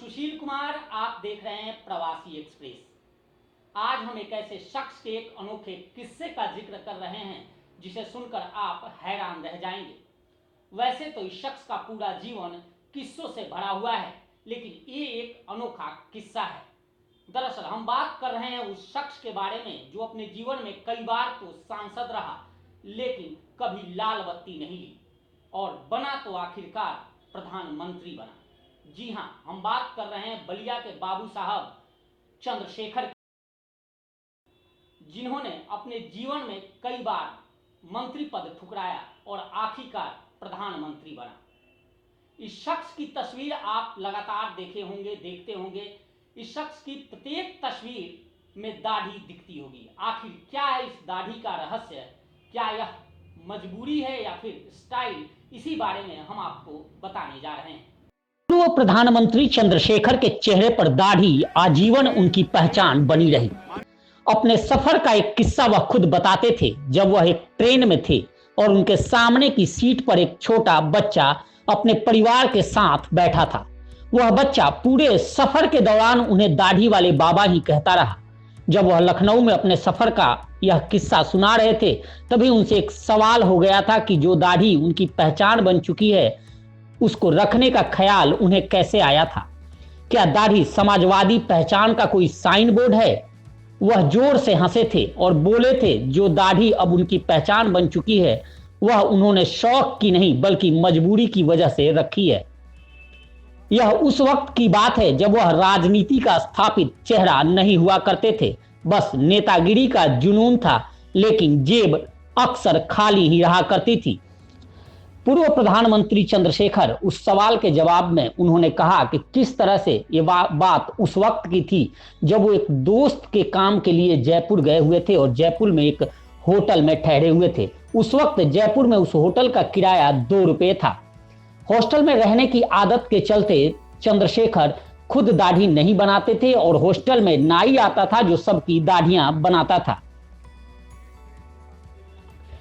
सुशील कुमार, आप देख रहे हैं प्रवासी एक्सप्रेस। आज हम एक ऐसे शख्स के एक अनोखे किस्से का जिक्र कर रहे हैं जिसे सुनकर आप हैरान रह जाएंगे। वैसे तो इस शख्स का पूरा जीवन किस्सों से भरा हुआ है, लेकिन ये एक अनोखा किस्सा है। दरअसल हम बात कर रहे हैं उस शख्स के बारे में जो अपने जीवन में कई बार तो सांसद रहा, लेकिन कभी लाल बत्ती नहीं ली और बना तो आखिरकार प्रधानमंत्री बना। जी हां, हम बात कर रहे हैं बलिया के बाबू साहब चंद्रशेखर, जिन्होंने अपने जीवन में कई बार मंत्री पद ठुकराया और आखिरकार प्रधानमंत्री बना। इस शख्स की तस्वीर आप लगातार देखते होंगे। इस शख्स की प्रत्येक तस्वीर में दाढ़ी दिखती होगी। आखिर क्या है इस दाढ़ी का रहस्य? क्या यह मजबूरी है या फिर स्टाइल? इसी बारे में हम आपको बताने जा रहे हैं। पूर्व प्रधानमंत्री चंद्रशेखर के चेहरे पर दाढ़ी आजीवन उनकी पहचान बनी रही। अपने सफर का एक किस्सा वह खुद बताते थे। जब वह एक ट्रेन में थे और उनके सामने की सीट पर एक छोटा बच्चा अपने परिवार के साथ बैठा था। वह बच्चा पूरे सफर के दौरान उन्हें दाढ़ी वाले बाबा ही कहता रहा। जब वह लखनऊ में अपने सफर का यह किस्सा सुना रहे थे, तभी उनसे एक सवाल हो गया था कि जो दाढ़ी उनकी पहचान बन चुकी है, उसको रखने का ख्याल उन्हें कैसे आया था। क्या दाढ़ी समाजवादी पहचान का कोई साइन बोर्ड है? वह जोर से हंसे थे और बोले थे जो दाढ़ी अब उनकी पहचान बन चुकी है, वह उन्होंने शौक की नहीं बल्कि मजबूरी की वजह से रखी है। यह उस वक्त की बात है जब वह राजनीति का स्थापित चेहरा नहीं हुआ करते थे। बस नेतागिरी का जुनून था, लेकिन जेब अक्सर खाली ही रहा करती थी। पूर्व प्रधानमंत्री चंद्रशेखर उस सवाल के जवाब में उन्होंने कहा कि किस तरह से ये बात उस वक्त की थी जब वो एक दोस्त के काम के लिए जयपुर गए हुए थे और जयपुर में एक होटल में ठहरे हुए थे। उस वक्त जयपुर में उस होटल का किराया 2 रुपये था। हॉस्टल में रहने की आदत के चलते चंद्रशेखर खुद दाढ़ी नहीं बनाते थे और हॉस्टल में नाई आता था जो सबकी दाढ़ियां बनाता था।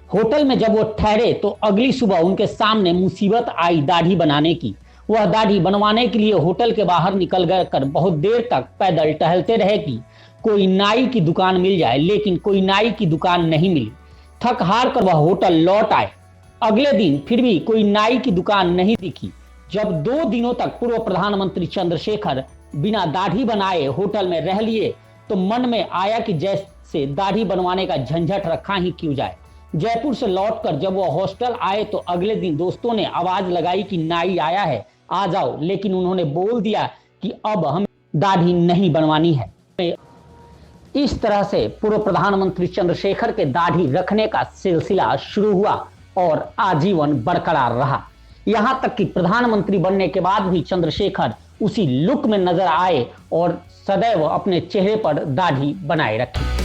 होटल में जब वो ठहरे तो अगली सुबह उनके सामने मुसीबत आई दाढ़ी बनाने की। वह दाढ़ी बनवाने के लिए होटल के बाहर निकल कर बहुत देर तक पैदल टहलते रहे कि कोई नाई की दुकान मिल जाए, लेकिन कोई नाई की दुकान नहीं मिली। थक हार कर वह होटल लौट आए। अगले दिन फिर भी कोई नाई की दुकान नहीं दिखी। जब 2 दिनों तक पूर्व प्रधानमंत्री चंद्रशेखर बिना दाढ़ी बनाए होटल में रह लिए तो मन में आया कि जैसे दाढ़ी बनवाने का झंझट रखा ही क्यों जाए। जयपुर से लौटकर जब वो हॉस्टल आए तो अगले दिन दोस्तों ने आवाज लगाई कि नाई आया है, आ जाओ, लेकिन उन्होंने बोल दिया कि अब हम दाढ़ी नहीं बनवानी है। इस तरह से पूर्व प्रधानमंत्री चंद्रशेखर के दाढ़ी रखने का सिलसिला शुरू हुआ और आजीवन बरकरार रहा। यहां तक कि प्रधानमंत्री बनने के बाद भी चंद्रशेखर उसी लुक में नजर आए और सदैव अपने चेहरे पर दाढ़ी बनाए रखे।